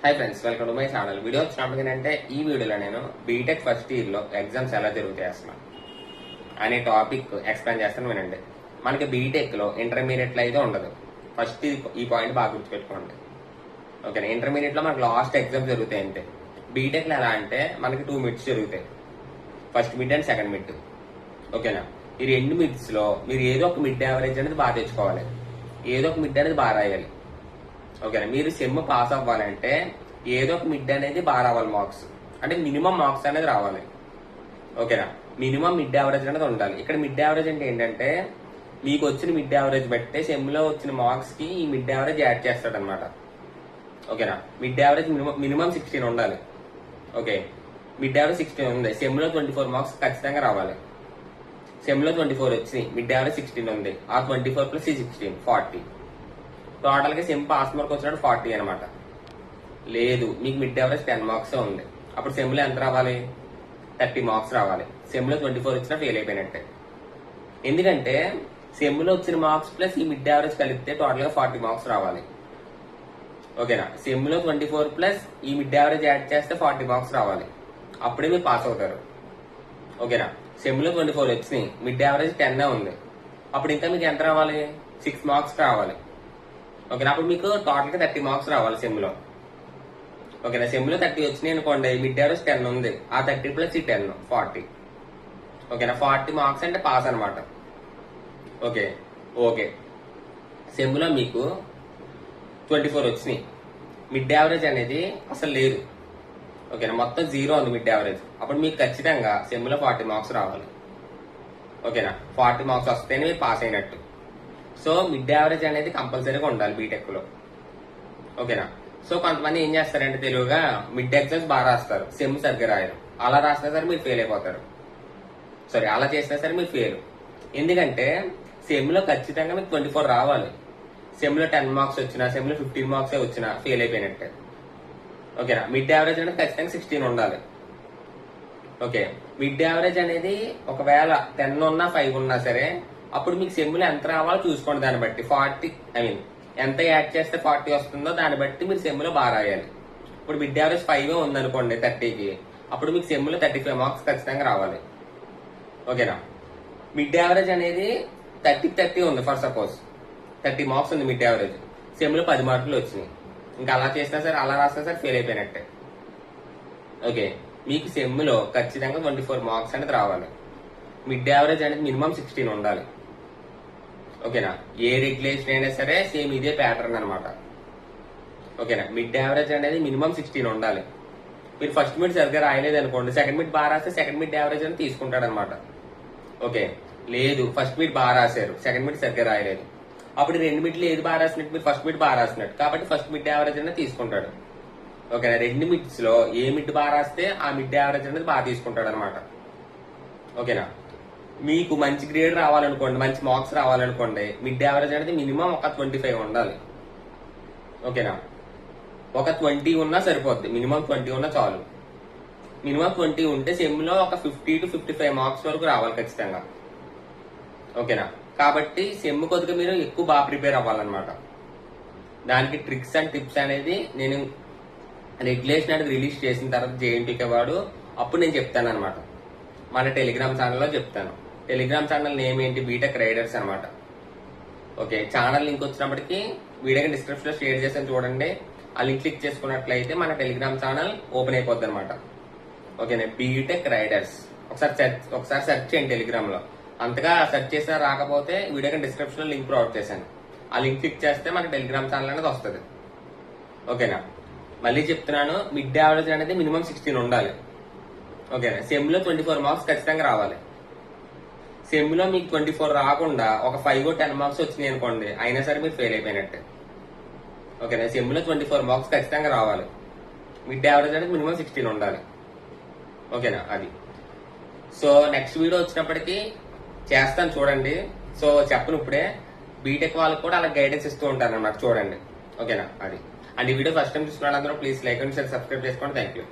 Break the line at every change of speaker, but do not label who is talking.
Hi friends, welcome to my channel. Video వచ్చినప్పుడు ఏంటంటే ఈ వీడియోలో నేను బీటెక్ ఫస్ట్ ఇయర్ లో ఎగ్జామ్స్ ఎలా జరుగుతాయి అసలు అనే టాపిక్ ఎక్స్ప్లెయిన్ చేస్తాను వినండి. మనకి బీటెక్ లో ఇంటర్మీడియట్ లో అయితే ఉండదు. ఫస్ట్ ఈ పాయింట్ బాగా గుర్తుపెట్టుకోండి. ఓకేనా, ఇంటర్మీడియట్ లో మనకి లాస్ట్ ఎగ్జామ్ జరుగుతాయి అంటే బీటెక్ లో ఎలా అంటే మనకి 2 మిడ్స్ జరుగుతాయి. First mid and second mid. ఓకేనా, ఈ 2 మిడ్స్ లో మీరు ఏదో ఒక మిడ్ యావరేజ్ అనేది బాగా తెచ్చుకోవాలి. ఏదో ఒక మిడ్ అనేది బాగా రాయాలి. ఓకేనా, మీరు సెమ్ పాస్ అవ్వాలంటే ఏదో ఒక మిడ్ అనేది బాగా రావాలి. మార్క్స్ అంటే మినిమం మార్క్స్ అనేది రావాలి. ఓకేనా, మినిమం మిడ్ యావరేజ్ అనేది ఉండాలి. ఇక్కడ మిడ్ యావరేజ్ అంటే ఏంటంటే మీకు వచ్చిన మిడ్ యావరేజ్ బట్టే సెమ్ లో వచ్చిన మార్క్స్ కి ఈ మిడ్ యావరేజ్ యాడ్ చేస్తాడు అనమాట. ఓకేనా, మిడ్ యావరేజ్ మినిమం 16 ఉండాలి. ఓకే, మిడ్ యావరేజ్ 16 ఉంది. సెమ్ లో 24 మార్క్స్ ఖచ్చితంగా రావాలి. సెమ్ లో 24 వచ్చి మిడ్ యావరేజ్ 16 ఉంది. ఆ 24 ప్లస్ 16 40. టోటల్ గా సెమ్ పాస్ మార్క్ వచ్చినట్టు 40 అనమాట. లేదు, మీకు మిడ్ యావరేజ్ 10 మార్క్స్ ఉంది. అప్పుడు సెమ్ లో ఎంత రావాలి? 30 మార్క్స్ రావాలి. సెమ్ లో 24 వచ్చినా ఫెయిల్ అయిపోయినట్టే. ఎందుకంటే సెమ్ లో వచ్చిన మార్క్స్ ప్లస్ ఈ మిడ్ యావరేజ్ కలిపితే టోటల్ గా 40 మార్క్స్ రావాలి. ఓకేనా, సెమ్ లో 24 ప్లస్ ఈ మిడ్ యావరేజ్ యాడ్ చేస్తే 40 మార్క్స్ రావాలి. అప్పుడే మీరు పాస్ అవుతారు. ఓకేనా, సెమ్ లో 24 వచ్చినాయి, మిడ్ యావరేజ్ 10 ఉంది. అప్పుడు ఇంకా మీకు ఎంత రావాలి? 6 మార్క్స్ రావాలి. ఓకేనా, అప్పుడు మీకు టోటల్ గా 30 మార్క్స్ రావాలి సెమ్ లో. ఓకేనా, సెమ్ లో 30 వచ్చినాయి అనుకోండి, మిడ్ యావరేజ్ 10 ఉంది. ఆ 30 ప్లస్ ఈ 10 40. ఓకేనా, 40 మార్క్స్ అంటే పాస్ అనమాట. ఓకే ఓకే, సెమ్ లో మీకు 24 వచ్చినాయి, మిడ్ యావరేజ్ అనేది అసలు లేదు. ఓకేనా, మొత్తం 0 ఉంది మిడ్ యావరేజ్. అప్పుడు మీకు ఖచ్చితంగా సెమ్ లో 40 మార్క్స్ రావాలి. ఓకేనా, 40 మార్క్స్ వస్తేనే మీరు పాస్ అయినట్టు. సో మిడ్ యావరేజ్ అనేది కంపల్సరీగా ఉండాలి బీటెక్ లో. ఓకేనా, సో కొంతమంది ఏం చేస్తారంటే తెలుగుగా మిడ్ ఎగ్జామ్స్ బాగా రాస్తారు, సెమ్ సరిగ్గా రాయరు. అలా రాసినా సరే మీరు ఫెయిల్ అయిపోతారు. సారీ, అలా చేసినా సరే మీరు ఫెయిల్. ఎందుకంటే సెమ్ లో ఖచ్చితంగా మీకు 24 రావాలి. సెమ్ లో 10 మార్క్స్ వచ్చినా, సెమ్ లో 15 మార్క్స్ వచ్చినా ఫెయిల్ అయిపోయినట్టే. ఓకేనా, మిడ్ యావరేజ్ అనేది ఖచ్చితంగా 16 ఉండాలి. ఓకే, మిడ్ యావరేజ్ అనేది ఒకవేళ 10 ఉన్నా 5 ఉన్నా సరే అప్పుడు మీకు సెమ్ లో ఎంత రావాలో చూసుకోండి. దాన్ని బట్టి 40 ఎంత యాడ్ చేస్తే 40 వస్తుందో దాన్ని బట్టి మీరు సెమ్ లో బాగా రాయాలి. ఇప్పుడు మిడ్ యావరేజ్ 5 ఉందనుకోండి 30కి, అప్పుడు మీకు సెమ్ లో 35 మార్క్స్ ఖచ్చితంగా రావాలి. ఓకేనా, మిడ్ యావరేజ్ అనేది 30 ఉంది. ఫర్ సపోజ్ 30 మార్క్స్ ఉంది మిడ్ యావరేజ్, సెమ్ లో 10 మార్కులు వచ్చినాయి. ఇంకా అలా చేసినా సరే, అలా రాసినా సరే ఫెయిల్ అయిపోయినట్టే. ఓకే, మీకు సెమ్ లో ఖచ్చితంగా 24 మార్క్స్ అనేది రావాలి. మిడ్ యావరేజ్ అనేది మినిమం 16 ఉండాలి. ఓకేనా, ఏ రెగ్యులేషన్ అయినా సరే సేమ్ ఇదే ప్యాటర్న్ అనమాట. ఓకేనా, మిడ్ యావరేజ్ అనేది మినిమం 16 ఉండాలి. మీరు ఫస్ట్ మిడ్ సరిగ్గా రాయలేదు అనుకోండి, సెకండ్ మిడ్ బాగా రాస్తే సెకండ్ మిడ్ యావరేజ్ అని తీసుకుంటాడు అనమాట. ఓకే, లేదు ఫస్ట్ మిడ్ బాగా రాశారు, సెకండ్ మిడ్ సరిగ్గా రాయలేదు, అప్పుడు 2 మిడ్లు ఏది బాగా రాసినట్టు? మీరు ఫస్ట్ మిడ్ బాగా రాసినట్టు, కాబట్టి ఫస్ట్ మిడ్ యావరేజ్ అనేది తీసుకుంటాడు. ఓకేనా, 2 మిడ్స్ లో ఏ మిడ్ బాగా రాస్తే ఆ మిడ్ యావరేజ్ అనేది బాగా తీసుకుంటాడు అనమాట. ఓకేనా, మీకు మంచి గ్రేడ్ రావాలనుకోండి, మంచి మార్క్స్ రావాలనుకోండి, మిడ్ యావరేజ్ అనేది మినిమం ఒక 25 ఉండాలి. ఓకేనా, ఒక 20 ఉన్నా సరిపోద్ది. మినిమం 20 ఉన్నా చాలు. మినిమం 20 ఉంటే సెమ్ లో ఒక 50 to 55 మార్క్స్ వరకు రావాలి ఖచ్చితంగా. ఓకేనా, కాబట్టి సెమ్ కొద్దిగా మీరు ఎక్కువ బాగా ప్రిపేర్ అవ్వాలన్నమాట. దానికి ట్రిక్స్ అండ్ టిప్స్ అనేది నేను రెగ్యులేషన్ అనేది రిలీజ్ చేసిన తర్వాత జేఎన్టీకే వాడు అప్పుడు నేను చెప్తాను అనమాట. మన టెలిగ్రామ్ ఛానల్లో చెప్తాను. టెలిగ్రామ్ ఛానల్ నేమ్ ఏంటి? బీటెక్ రైడర్స్ అనమాట. ఓకే, ఛానల్ లింక్ వచ్చినప్పటికీ వీడియోకి డిస్క్రిప్షన్ లో షేర్ చేసాను చూడండి. ఆ లింక్ క్లిక్ చేసుకున్నట్లయితే మన టెలిగ్రామ్ ఛానల్ ఓపెన్ అయిపోద్ది అనమాట. ఓకేనా, బీటెక్ రైడర్స్ ఒకసారి సెర్చ్ చేయండి టెలిగ్రామ్ లో. అంతగా సెర్చ్ చేసినా రాకపోతే వీడియోకి డిస్క్రిప్షన్ లో లింక్ ప్రొవైడ్ చేశాను. ఆ లింక్ క్లిక్ చేస్తే మన టెలిగ్రామ్ ఛానల్ అనేది వస్తుంది. ఓకేనా, మళ్ళీ చెప్తున్నాను, మిడ్ యావరేజ్ అనేది మినిమం 16 ఉండాలి. ఓకేనా, సెమ్ లో 24 మార్క్స్ ఖచ్చితంగా రావాలి. సెమ్ లో మీకు 24 రాకుండా ఒక 5 or 10 మార్క్స్ వచ్చినాయి అనుకోండి, అయినా సరే మీరు ఫెయిల్ అయిపోయినట్టే. ఓకేనా, సెమ్ లో 24 మార్క్స్ ఖచ్చితంగా రావాలి. మిడ్ యావరేజ్ అనేది మినిమం 16 ఉండాలి. ఓకేనా, అది. సో నెక్స్ట్ వీడియో వచ్చినప్పటికీ చేస్తాను చూడండి. సో చెప్పను ఇప్పుడే, బీటెక్ వాళ్ళకి కూడా అలా గైడెన్స్ ఇస్తూ ఉంటాను అన్నమాట. చూడండి. ఓకేనా, అది. అండ్ ఈ వీడియో ఫస్ట్ టైం చూస్తున్న వాళ్ళందరూ please like and share, subscribe చేసుకోండి. Thank you.